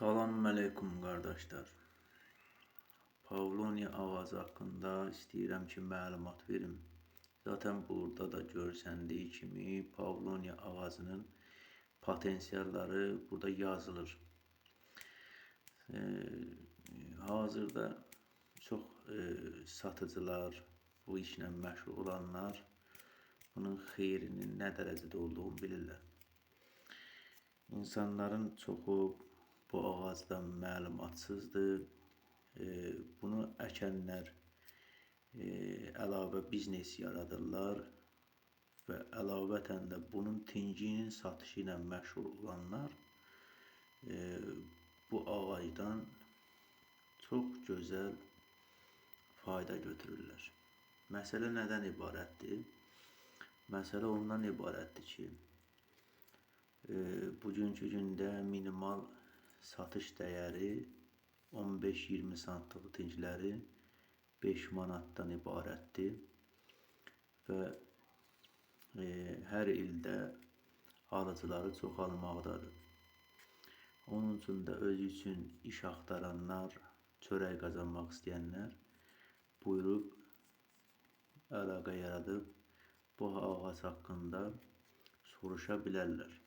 Salam aleyküm qardaşlar. Pavlonia ağacı haqqında istəyirəm ki, məlumat verim. Zaten burada da görsəndiyi kimi Pavlonia ağacının potensialları burada yazılır. Hazırda çox satıcılar, bu işlə məşğul olanlar bunun xeyrinin nə dərəcədə olduğunu bilirlər. İnsanların çoxu bu ağacdan məlumatsızdır. Bunu əkənlər əlavə biznes yaradırlar və əlavətən də bunun tincinin satışı ilə məşğul olanlar bu ağacdan çox gözəl fayda götürürlər. Məsələ nədən ibarətdir? Məsələ ondan ibarətdir ki, bugünkü gündə minimal satış dəyəri 15-20 santlıq tincləri 5 manatdan ibarətdir və hər ildə alıcıları çoxalmaqdadır. Onun üçün də özü üçün iş axtaranlar, çörək qazanmaq istəyənlər buyurub əlaqə yaradıb bu ağac haqqında soruşa bilərlər.